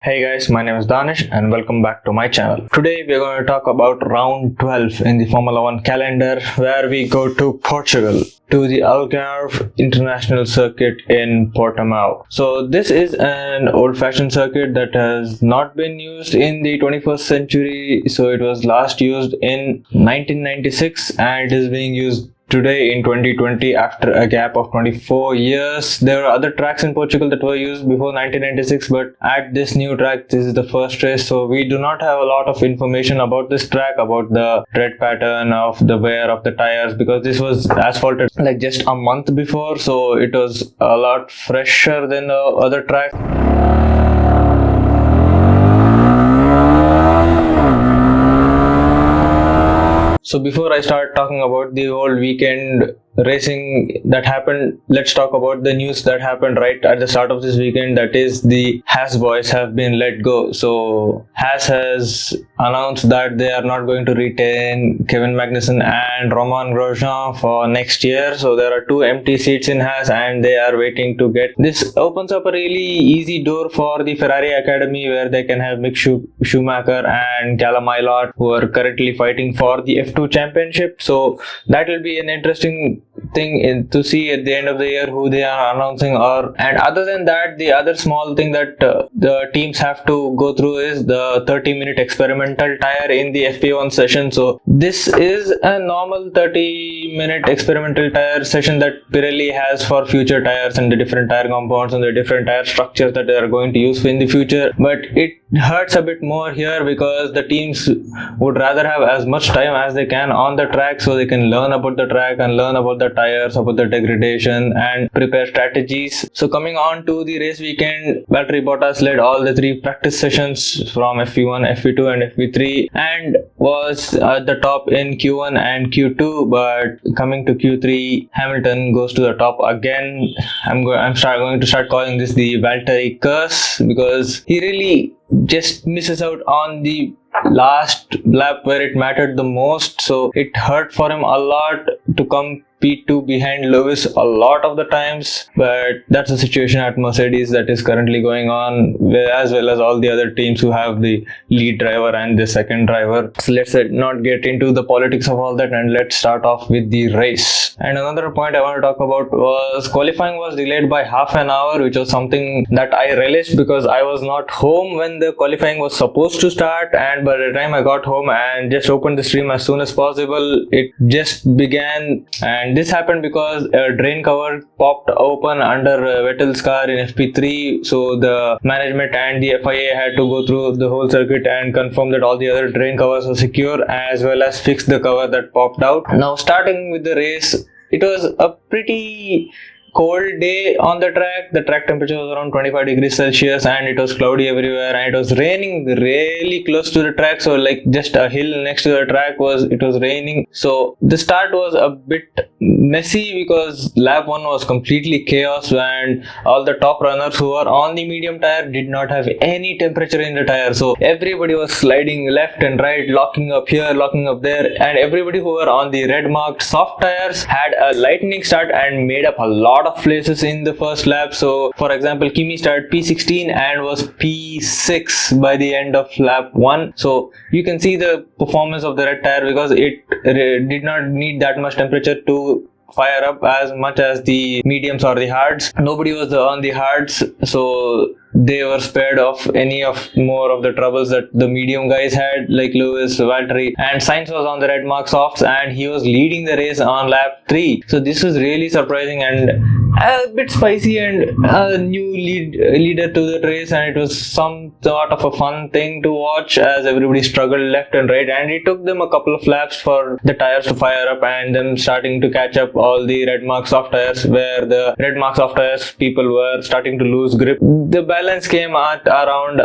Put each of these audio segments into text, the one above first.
Hey guys, my name is Danish and welcome back to my channel. Today we are going to talk about round 12 in the Formula 1 calendar, where we go to Portugal, to the Algarve International Circuit in Portamao. So this is an old-fashioned circuit that has not been used in the 21st century. So it was last used in 1996 and it is being used today in 2020 after a gap of 24 years. There were other tracks in Portugal that were used before 1996, but at this new track, this is the first race, so we do not have a lot of information about this track, about the tread pattern of the wear of the tires, because this was asphalted like just a month before, so it was a lot fresher than the other tracks. So before I start talking about the whole weekend racing that happened, let's talk about the news that happened right at the start of this weekend. That is, the Haas boys have been let go. So Haas has announced that they are not going to retain Kevin Magnussen and Romain Grosjean for next year. So there are two empty seats in Haas and they are waiting to get. This opens up a really easy door for the Ferrari Academy, where they can have Mick Schumacher and Callum Ilott, who are currently fighting for the F2 championship. So that will be an interesting thing to see at the end of the year who they are announcing. And other than that, the other small thing that the teams have to go through is the 30-minute experimental tire in the FP1 session. So this is a normal 30-minute experimental tire session that Pirelli has for future tires and the different tire compounds and the different tire structures that they are going to use in the future. But it hurts a bit more here because the teams would rather have as much time as they can on the track, so they can learn about the track and learn about the tires, about the degradation, and prepare strategies. So coming on to the race weekend, Valtteri Bottas led all the three practice sessions from FP1, FP2 and FP3 and was at the top in Q1 and Q2, but coming to Q3, Hamilton goes to the top again. I'm going to start calling this the Valtteri curse, because he really just misses out on the last lap where it mattered the most. So it hurt for him a lot to come P2 behind Lewis a lot of the times, but that's the situation at Mercedes that is currently going on, as well as all the other teams who have the lead driver and the second driver. So let's not get into the politics of all that, and let's start off with the race. And another point I want to talk about was qualifying was delayed by half an hour, which was something that I relished because I was not home when the qualifying was supposed to start, and by the time I got home and just opened the stream as soon as possible, it just began. And this happened because a drain cover popped open under Vettel's car in FP3, so the management and the FIA had to go through the whole circuit and confirm that all the other drain covers are secure, as well as fix the cover that popped out. Now, starting with the race, it was a pretty cold day on the track. The track temperature was around 25 degrees Celsius and it was cloudy everywhere, and it was raining really close to the track. So like just a hill next to the track it was raining. So the start was a bit messy because lap 1 was completely chaos, and all the top runners who were on the medium tire did not have any temperature in the tire. So everybody was sliding left and right, locking up here, locking up there, and everybody who were on the red marked soft tires had a lightning start and made up a lot of places in the first lap. So for example, Kimi started P16 and was P6 by the end of lap 1. So you can see the performance of the red tire, because it did not need that much temperature to fire up as much as the mediums or the hards. Nobody was on the hards, so they were spared of any of more of the troubles that the medium guys had, like Lewis, Valtteri, and Sainz was on the red mark softs and he was leading the race on lap 3. So this was really surprising and a bit spicy, and a new leader to the race, and it was some sort of a fun thing to watch as everybody struggled left and right, and it took them a couple of laps for the tires to fire up and them starting to catch up all the red mark soft tires, where the red mark soft tires people were starting to lose grip. The balance came at around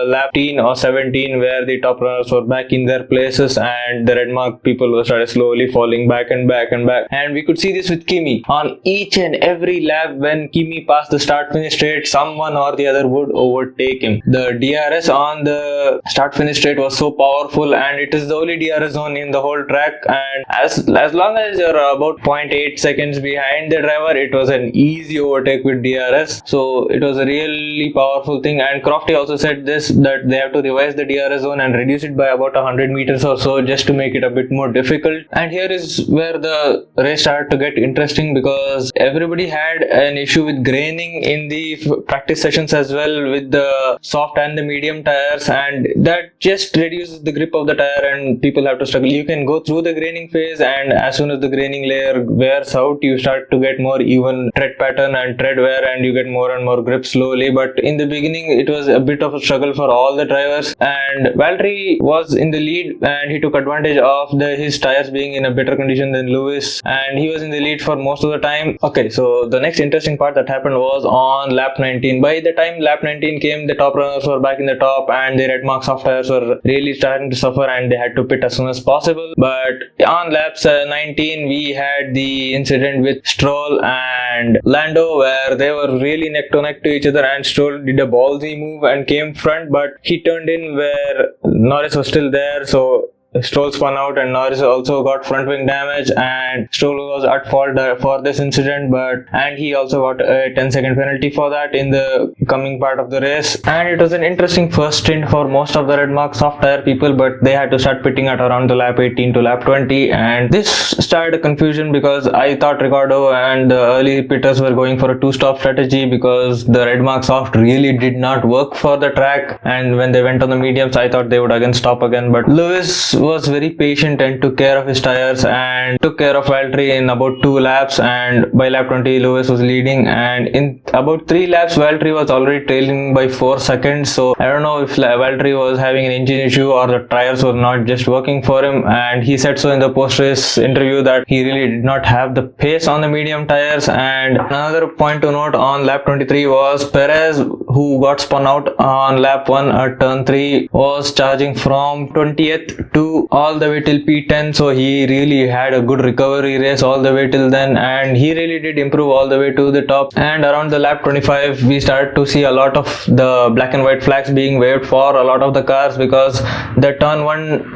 lap 18 or 17, where the top runners were back in their places and the red mark people were started slowly falling back and back and back, and we could see this with Kimi on each and every every lap when Kimi passed the start finish straight, someone or the other would overtake him. The DRS on the start finish straight was so powerful, and it is the only DRS zone in the whole track, and as long as you're about 0.8 seconds behind the driver, it was an easy overtake with DRS. So it was a really powerful thing, and Crofty also said this, that they have to revise the DRS zone and reduce it by about 100 meters or so just to make it a bit more difficult. And here is where the race started to get interesting, because everybody had an issue with graining in the practice sessions as well, with the soft and the medium tires, and that just reduces the grip of the tire and people have to struggle. You can go through the graining phase, and as soon as the graining layer wears out, you start to get more even tread pattern and tread wear, and you get more and more grip slowly. But in the beginning it was a bit of a struggle for all the drivers, and Valtteri was in the lead and he took advantage of his tires being in a better condition than Lewis, and he was in the lead for most of the time. Okay, so the next interesting part that happened was on lap 19. By the time lap 19 came, the top runners were back in the top and the red mark soft tires were really starting to suffer, and they had to pit as soon as possible. But on laps 19 we had the incident with Stroll and Lando, where they were really neck to neck to each other, and Stroll did a ballsy move and came front, but he turned in where Norris was still there, so Stroll spun out and Norris also got front wing damage, and Stroll was at fault for this incident, and he also got a 10-second penalty for that in the coming part of the race. And it was an interesting first stint for most of the red mark soft tire people, but they had to start pitting at around the lap 18 to lap 20, and this started a confusion because I thought Ricciardo and the early pitters were going for a two-stop strategy, because the red mark soft really did not work for the track, and when they went on the mediums I thought they would again stop again. But Lewis was very patient and took care of his tires and took care of Valtteri in about 2 laps, and by lap 20 Lewis was leading, and in about 3 laps Valtteri was already trailing by 4 seconds. So I don't know if Valtteri was having an engine issue or the tires were not just working for him, and he said so in the post-race interview that he really did not have the pace on the medium tires. And another point to note on lap 23 was Perez, who got spun out on lap 1 at turn 3, was charging from 20th to all the way till P10, so he really had a good recovery race all the way till then, and he really did improve all the way to the top. And around the lap 25 we started to see a lot of the black and white flags being waved for a lot of the cars, because the turn 1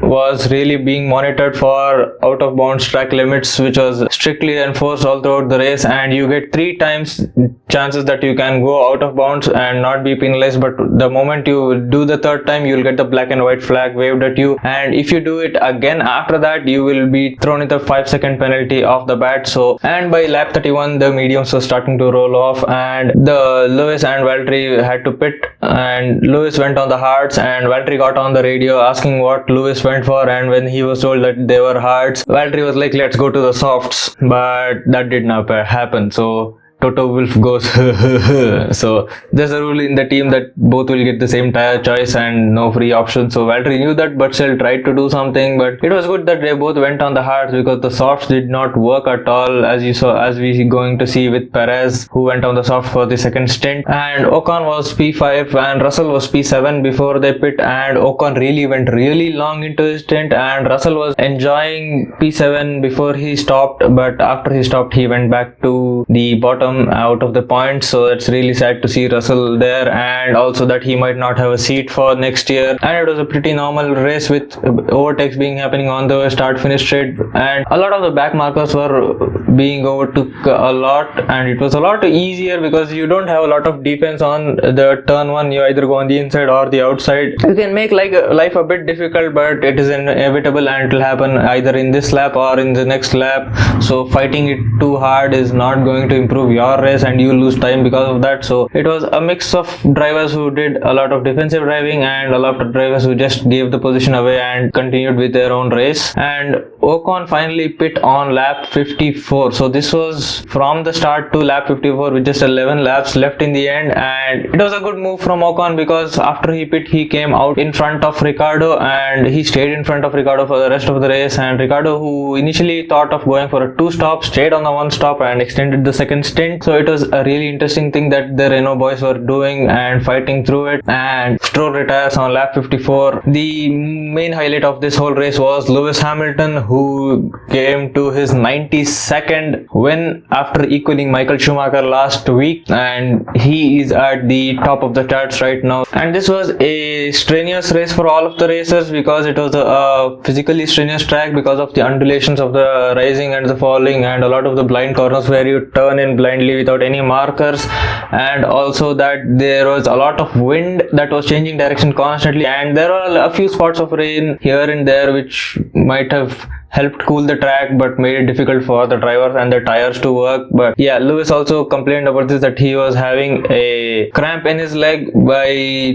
was really being monitored for out of bounds track limits, which was strictly enforced all throughout the race, and you get 3 times chances that you can go out of bounds and not be penalized, but the moment you do the 3rd time you will get the black and white flag waved at you, and if you do it again after that you will be thrown in the 5-second penalty off the bat. So, and by lap 31 the mediums were starting to roll off, and the Lewis and Valtteri had to pit, and Lewis went on the hards and Valtteri got on the radio asking what Lewis went for, and when he was told that they were hards, Valtteri was like, let's go to the softs, but that did not happen. So Toto Wolff goes so there's a rule in the team that both will get the same tire choice and no free option. So Valtteri knew that but still tried to do something, but it was good that they both went on the hards, because the softs did not work at all, as we going to see with Perez, who went on the soft for the 2nd stint, and Ocon was P5 and Russell was P7 before they pit, and Ocon really went really long into his stint, and Russell was enjoying P7 before he stopped, but after he stopped he went back to the bottom out of the points. So it's really sad to see Russell there, and also that he might not have a seat for next year. And it was a pretty normal race with overtakes being happening on the start finish straight, and a lot of the back markers were being overtook a lot, and it was a lot easier because you don't have a lot of defense on the turn 1. You either go on the inside or the outside. You can make life a bit difficult, but it is inevitable and it will happen either in this lap or in the next lap. So fighting it too hard is not going to improve your race, and you lose time because of that. So it was a mix of drivers who did a lot of defensive driving and a lot of drivers who just gave the position away and continued with their own race. And Ocon finally pit on lap 54. So this was from the start to lap 54 with just 11 laps left in the end, and it was a good move from Ocon, because after he pit he came out in front of Ricciardo and he stayed in front of Ricciardo for the rest of the race. And Ricciardo, who initially thought of going for a 2 stop, stayed on the 1 stop and extended the 2nd stint. stint. So it was a really interesting thing that the Renault boys were doing and fighting through it. And Stroll retires on lap 54. The main highlight of this whole race was Lewis Hamilton, who came to his 92nd win after equaling Michael Schumacher last week, and he is at the top of the charts right now. And this was a strenuous race for all of the racers because it was a physically strenuous track because of the undulations of the rising and the falling, and a lot of the blind corners where you turn in blindly without any markers, and also that there was a lot of wind that was changing direction constantly, and there were a few spots of rain here and there which might have helped cool the track but made it difficult for the drivers and the tires to work. But yeah, Lewis also complained about this, that he was having a cramp in his leg by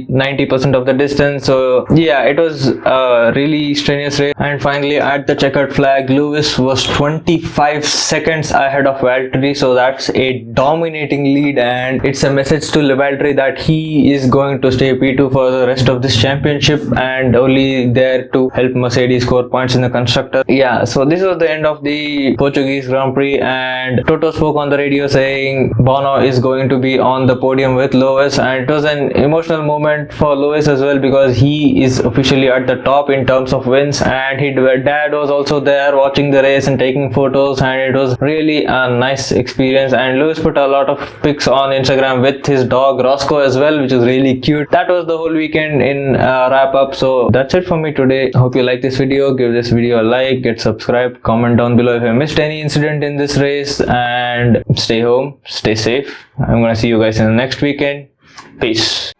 90% of the distance. So yeah, it was a really strenuous race. And finally at the checkered flag, Lewis was 25 seconds ahead of Valtteri, so that's a dominating lead, and it's a message to Valtteri that he is going to stay P2 for the rest of this championship and only there to help Mercedes score points in the constructor. Yeah, so this was the end of the Portuguese Grand Prix, and Toto spoke on the radio saying Bono is going to be on the podium with Lewis, and it was an emotional moment for Lewis as well because he is officially at the top in terms of wins, and his dad was also there watching the race and taking photos, and it was really a nice experience. And Lewis put a lot of pics on Instagram with his dog Roscoe as well, which is really cute. That was the whole weekend in wrap up. So that's it for me today. Hope you like this video. Give this video a like, get subscribed, comment down below if you missed any incident in this race, and stay home, stay safe. I'm gonna see you guys in the next weekend. Peace.